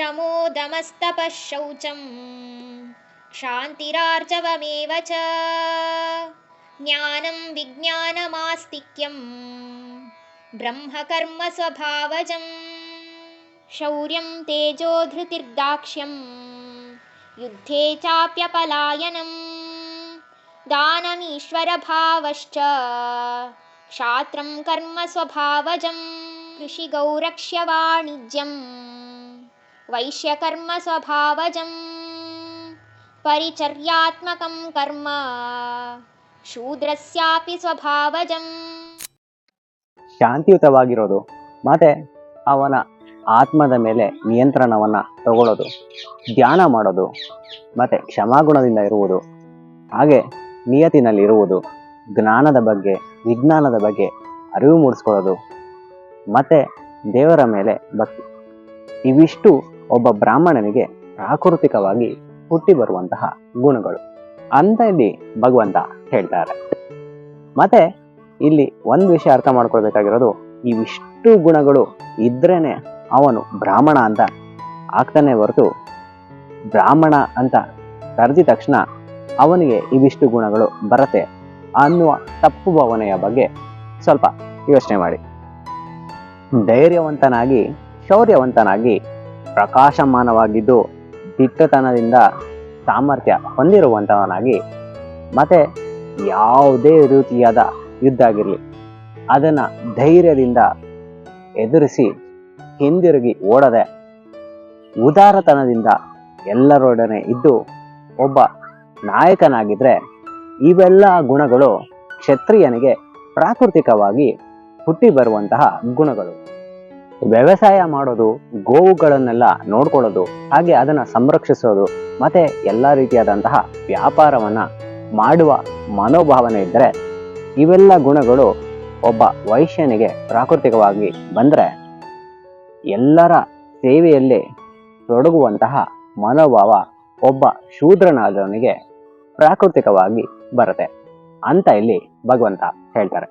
ಶಮೋದಮಸ್ತಪಃ ಶೌಚಂ ಕ್ಷಾಂತಿರಾರ್ಜವಮೇವ ಚ ಜ್ಞಾನಂ ವಿಜ್ಞಾನಮಾಸ್ತಿಕ್ಯಂ ಬ್ರಹ್ಮಕರ್ಮ ಸ್ವಭಾವಜಂ ಶೌರ್ಯಂ ತೇಜೋ ಧೃತಿರ್ದಾಕ್ಷ್ಯಂ ಯುದ್ಧೇ ಚಾಪ್ಯಪಲಾಯನಂ ದಾನಮೀಶ್ವರ ಭಾವಶ್ಚ ಕ್ಷಾತ್ರಂ ಕರ್ಮ ಸ್ವಭಾವಜಂ ಕೃಷಿ ಗೌರಕ್ಷ್ಯ ವಾಣಿಜ್ಯಂ ವೈಶ್ಯಕರ್ಮ ಸ್ವಭಾವಜಂ ಪರಿಚರ್ಯಾತ್ಮಕಂ ಕರ್ಮ ಶೂದ್ರಸ್ಯಾಪಿ ಸ್ವಭಾವಜಂ. ಶಾಂತಿಯುತವಾಗಿರೋದು ಮತ್ತೆ ಅವನ ಆತ್ಮದ ಮೇಲೆ ನಿಯಂತ್ರಣವನ್ನ ತಗೊಳ್ಳೋದು, ಧ್ಯಾನ ಮಾಡೋದು, ಮತ್ತೆ ಕ್ಷಮಾಗುಣದಿಂದ ಇರುವುದು, ಹಾಗೆ ನಿಯತಿನಲ್ಲಿ ಇರುವುದು, ಜ್ಞಾನದ ಬಗ್ಗೆ ವಿಜ್ಞಾನದ ಬಗ್ಗೆ ಅರಿವು ಮೂಡಿಸ್ಕೊಳ್ಳೋದು, ಮತ್ತೆ ದೇವರ ಮೇಲೆ ಭಕ್ತಿ, ಇವಿಷ್ಟು ಒಬ್ಬ ಬ್ರಾಹ್ಮಣನಿಗೆ ಪ್ರಾಕೃತಿಕವಾಗಿ ಹುಟ್ಟಿ ಬರುವಂತಹ ಗುಣಗಳು ಅಂತ ಇಲ್ಲಿ ಭಗವಂತ ಹೇಳ್ತಾರೆ. ಮತ್ತೆ ಇಲ್ಲಿ ಒಂದು ವಿಷಯ ಅರ್ಥ ಮಾಡ್ಕೊಳ್ಬೇಕಾಗಿರೋದು, ಇವಿಷ್ಟು ಗುಣಗಳು ಇದ್ರೇನೆ ಅವನು ಬ್ರಾಹ್ಮಣ ಅಂತ ಆಗ್ತಾನೆ ಹೊರತು ಬ್ರಾಹ್ಮಣ ಅಂತ ಕರೆದ ತಕ್ಷಣ ಅವನಿಗೆ ಇವಿಷ್ಟು ಗುಣಗಳು ಬರತ್ತೆ ಅನ್ನುವ ತಪ್ಪು ಭಾವನೆಯ ಬಗ್ಗೆ ಸ್ವಲ್ಪ ಯೋಚನೆ ಮಾಡಿ. ಧೈರ್ಯವಂತನಾಗಿ, ಶೌರ್ಯವಂತನಾಗಿ, ಪ್ರಕಾಶಮಾನವಾಗಿದ್ದು ದಿಟ್ಟತನದಿಂದ ಸಾಮರ್ಥ್ಯ ಹೊಂದಿರುವಂತವನಾಗಿ, ಮತ್ತೆ ಯಾವುದೇ ರೀತಿಯಾದ ಯುದ್ಧ ಆಗಿರಲಿ ಅದನ್ನ ಧೈರ್ಯದಿಂದ ಎದುರಿಸಿ ಹಿಂದಿರುಗಿ ಓಡದೆ ಉದಾರತನದಿಂದ ಎಲ್ಲರೊಡನೆ ಇದ್ದು ಒಬ್ಬ ನಾಯಕನಾಗಿದ್ರೆ, ಇವೆಲ್ಲ ಗುಣಗಳು ಕ್ಷತ್ರಿಯನಿಗೆ ಪ್ರಾಕೃತಿಕವಾಗಿ ಹುಟ್ಟಿ ಬರುವಂತಹ ಗುಣಗಳು. ವ್ಯವಸಾಯ ಮಾಡೋದು, ಗೋವುಗಳನ್ನೆಲ್ಲ ನೋಡ್ಕೊಳ್ಳೋದು, ಹಾಗೆ ಅದನ್ನ ಸಂರಕ್ಷಿಸೋದು, ಮತ್ತೆ ಎಲ್ಲ ರೀತಿಯಾದಂತಹ ವ್ಯಾಪಾರವನ್ನ ಮಾಡುವ ಮನೋಭಾವನೆ ಇದ್ದರೆ, ಇವೆಲ್ಲ ಗುಣಗಳು ಒಬ್ಬ ವೈಶ್ಯನಿಗೆ ಪ್ರಾಕೃತಿಕವಾಗಿ ಬಂದ್ರೆ ಎಲ್ಲರ ಸೇವೆಯಲ್ಲಿ ತೊಡಗುವಂತಹ ಮನೋಭಾವ ಒಬ್ಬ ಶೂದ್ರನಾದವನಿಗೆ ಪ್ರಾಕೃತಿಕವಾಗಿ ಬರುತ್ತೆ ಅಂತ ಇಲ್ಲಿ ಭಗವಂತ ಹೇಳ್ತಾರೆ.